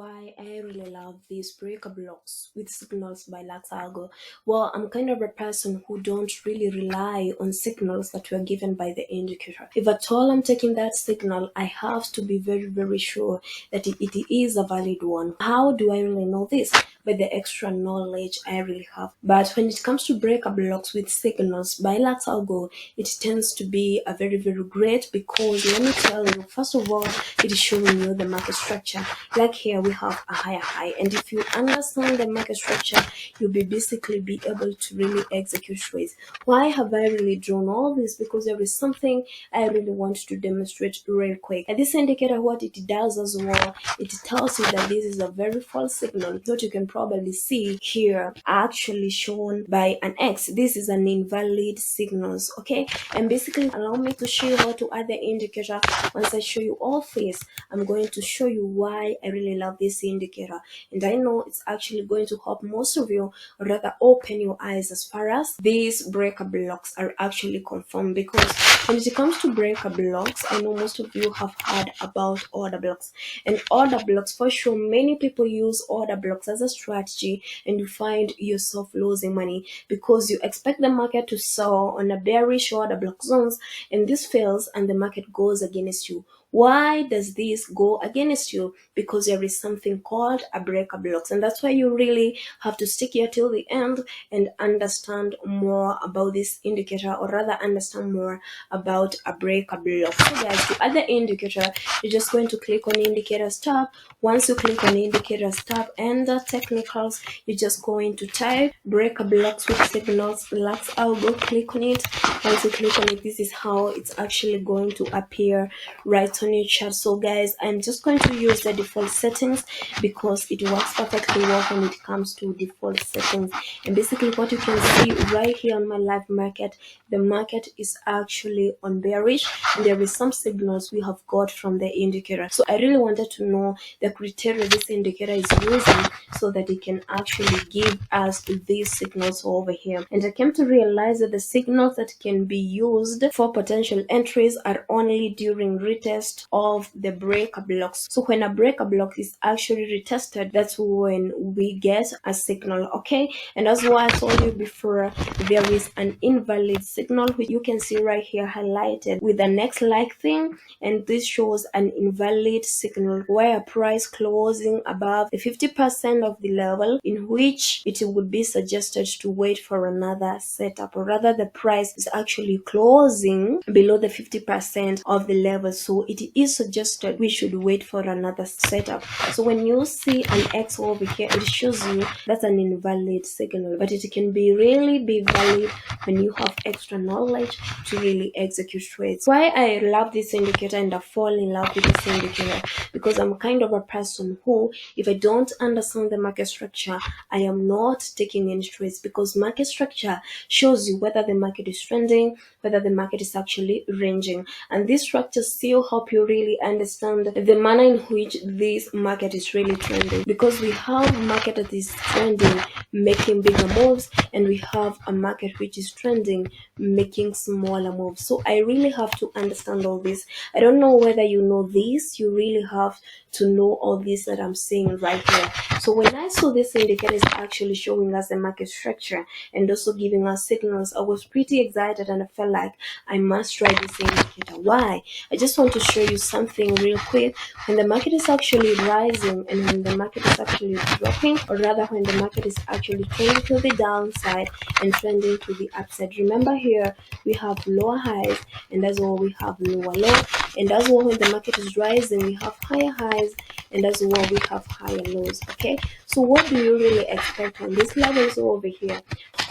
why I really love these breaker blocks with signals by algo. Well, I'm kind of a person who don't really rely on signals that were given by the indicator. If at all I'm taking that signal, I have to be very sure that it is a valid one. How do I really know this? By the extra knowledge I really have. But when it comes to breaker blocks with signals by algo, it tends to be a very great, because let me tell you, first of all, it is showing you the market structure. Like here we have a higher high, and if you understand the market structure, you'll basically be able to really execute trades. Why have I really drawn all this? Because there is something I really want to demonstrate real quick. And this indicator, what it does as well, it tells you that this is a very false signal. What you can probably see here actually shown by an X. This is an invalid signals, okay? And basically allow me to show you how to add the indicator. Once I show you all this, I'm going to show you why I really love this indicator, and I know it's actually going to help most of you, or rather open your eyes as far as these breaker blocks are actually confirmed. Because when it comes to breaker blocks, I know most of you have heard about order blocks, and order blocks, for sure, many people use order blocks as a strategy, and you find yourself losing money because you expect the market to sell on a bearish order block zones, and this fails and the market goes against you. Why does this go against you? Because there is something called a breaker blocks, and that's why you really have to stick here till the end and understand more about this indicator, or rather understand more about a breaker block. So guys, to add the indicator, you're just going to click on indicators tab. Once you click on indicators tab and the technicals, you're just going to type breaker blocks with signals algo. Click on it. Once you click on it, this is how it's actually going to appear right on your chart. So guys, I'm just going to use the default settings because it works perfectly well when it comes to default settings. And basically what you can see right here on my live market, the market is actually on bearish, and there is some signals we have got from the indicator. So I really wanted to know the criteria this indicator is using so that it can actually give us these signals over here. And I came to realize that the signals that can be used for potential entries are only during retest of the breaker blocks. So when a breaker block is actually retested, that's when we get a signal, okay? And as what I told you before, there is an invalid signal, which you can see right here highlighted with the next like thing, and this shows an invalid signal where a price closing above the 50% of the level, in which it would be suggested to wait for another setup, or rather the price is actually closing below the 50% of the level, so it is suggested we should wait for another setup. So when you see an X over here, it shows you that's an invalid signal, but it can really be valid when you have extra knowledge to really execute trades. Why I love this indicator and I fall in love with this indicator, because I'm kind of a person who, if I don't understand the market structure, I am not taking any trades, because market structure shows you whether the market is trending, whether the market is actually ranging, and these structures still help you really understand the manner in which this market is really trending. Because we have a market that is trending making bigger moves, and we have a market which is trending making smaller moves. So I really have to understand all this. I don't know whether you know this. You really have to know all this that I'm saying right here. So when I saw this indicator is actually showing us the market structure and also giving us signals, I was pretty excited, and I felt like I must try this indicator. Why? I just want to show you something real quick. When the market is actually rising and when the market is actually dropping, or rather when the market is actually trending to the downside and trending to the upside, remember here we have lower highs, and as well we have lower low, and as well when the market is rising we have higher highs, and as well we have higher lows, okay? So what do you really expect on these levels over here?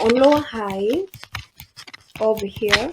On lower high over here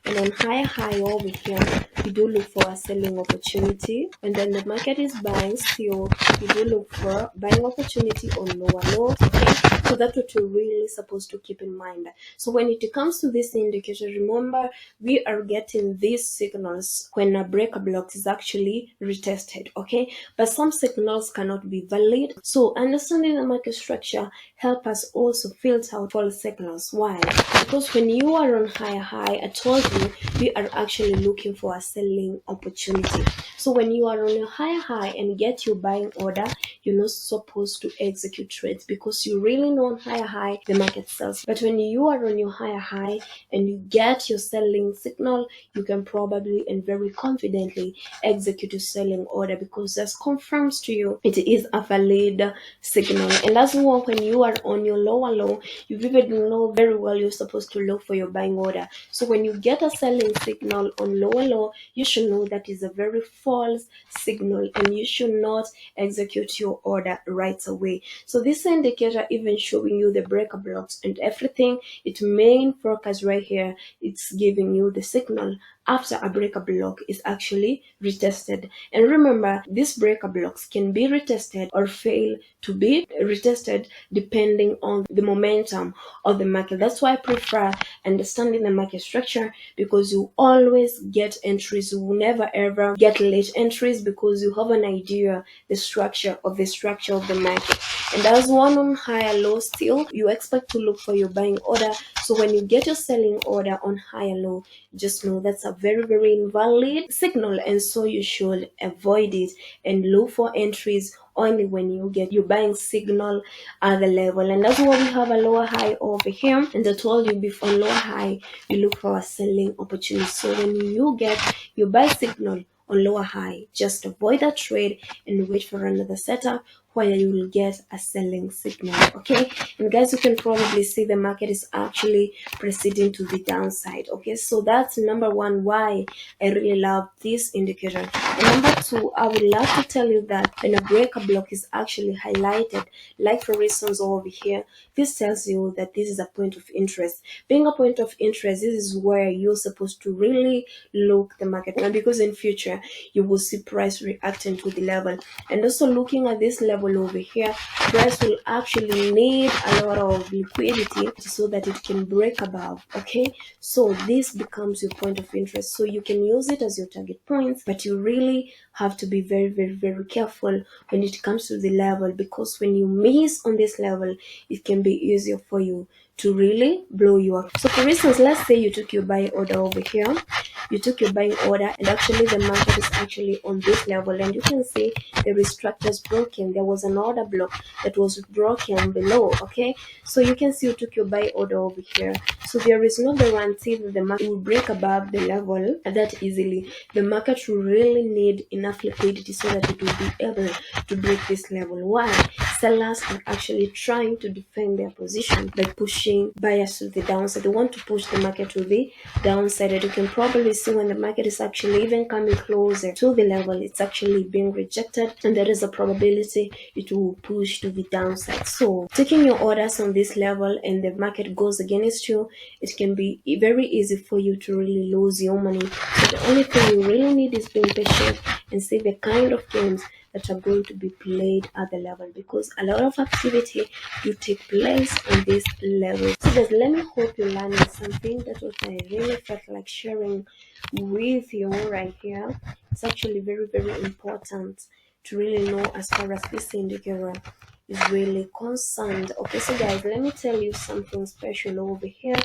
and on higher high over here, you do look for a selling opportunity, and then the market is buying still, you do look for buying opportunity on lower lows, okay? So that's what you're really supposed to keep in mind. So when it comes to this indicator, remember we are getting these signals when a breaker block is actually retested, okay? But some signals cannot be valid. So understanding the market structure help us also filter out false signals. Why? Because when you are on higher high, I told you we are actually looking for a selling opportunity. So when you are on a higher high and get your buying order, you're not supposed to execute trades because you really know on higher high the market sells. But when you are on your higher high and you get your selling signal, you can probably and very confidently execute your selling order because that confirms to you it is a valid signal. And that's why when you are on your lower low, you even know very well you're supposed to look for your buying order. So when you get a selling signal on lower low, you should know that is a very false signal and you should not execute your order right away. So this indicator even showing you the breaker blocks and everything, its main focus right here, it's giving you the signal after a breaker block is actually retested. And remember, these breaker blocks can be retested or fail to be retested depending on the momentum of the market. That's why I prefer understanding the market structure, because you always get entries. You will never ever get late entries because you have an idea the structure of the market. And as one on higher low still, you expect to look for your buying order. So when you get your selling order on higher low, just know that's a very, very invalid signal, and so you should avoid it and look for entries only when you get your buying signal at the level. And that's why we have a lower high over here. And I told you before, lower high, you look for a selling opportunity. So when you get your buy signal on lower high, just avoid that trade and wait for another setup where you will get a selling signal, okay? And guys, you can probably see the market is actually proceeding to the downside, okay? So that's number one why I really love this indicator. And number two, I would love to tell you that when a breaker block is actually highlighted, like for instance over here, this tells you that this is a point of interest. Being a point of interest, this is where you're supposed to really look the market, because in future you will see price reacting to the level. And also looking at this level over here, price will actually need a lot of liquidity so that it can break above, okay? So this becomes your point of interest. So you can use it as your target points, but you really have to be very, very, very careful when it comes to the level, because when you miss on this level, it can be easier for you to really blow you up. So for instance, let's say you took your buy order over here, you took your buying order, and actually the market is actually on this level, and you can see the structure is broken. There was an order block that was broken below, okay? So you can see you took your buy order over here. So there is no guarantee that the market will break above the level that easily. The market will really need enough liquidity so that it will be able to break this level. Why? Sellers are actually trying to defend their position by pushing buyers to the downside. They want to push the market to the downside, and you can probably see when the market is actually even coming closer to the level, it's actually being rejected, and there is a probability it will push to the downside. So taking your orders on this level and the market goes against you, it can be very easy for you to really lose your money. So the only thing you really need is being patient and see the kind of games that are going to be played at the level, because a lot of activity will take place on this level. So guys, let me hope you learned something. That's what I really felt like sharing with you right here. It's actually very, very important to really know as far as this indicator is really concerned. Okay, so guys, let me tell you something special over here.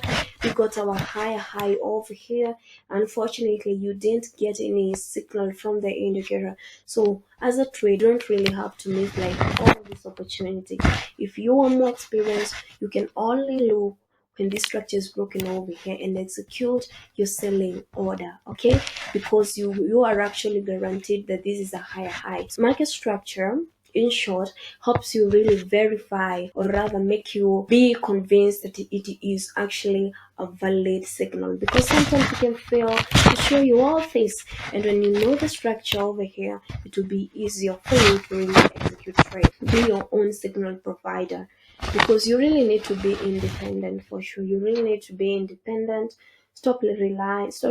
We got our higher high over here. Unfortunately, you didn't get any signal from the indicator. So as a trader, you don't really have to miss like all this opportunity. If you want more experience, you can only look when this structure is broken over here and execute your selling order, okay? Because you are actually guaranteed that this is a higher high. So market structure, in short, helps you really verify, or rather make you be convinced that it is actually a valid signal, because sometimes it can fail to show you all this, and when you know the structure over here, it will be easier for you to really execute trade. Be your own signal provider, because you really need to be independent for sure. You really need to be independent Start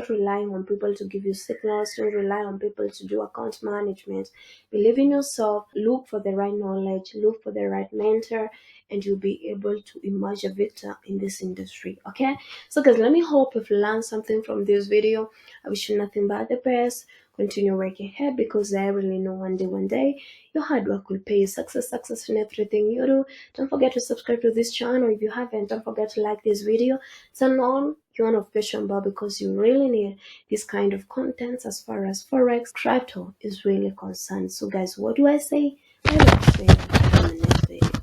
relying on people to give you signals. Don't rely on people to do account management. Believe in yourself. Look for the right knowledge. Look for the right mentor, and you'll be able to emerge a victor in this industry. Okay, so guys, let me hope you've learned something from this video. I wish you nothing but the best. Continue working hard, because I really know one day your hard work will pay you success in everything you do. Don't forget to subscribe to this channel if you haven't. Don't forget to like this video, turn on your notification bell, because you really need this kind of content as far as forex crypto is really concerned. So guys, what do I say? I like saying in the next video.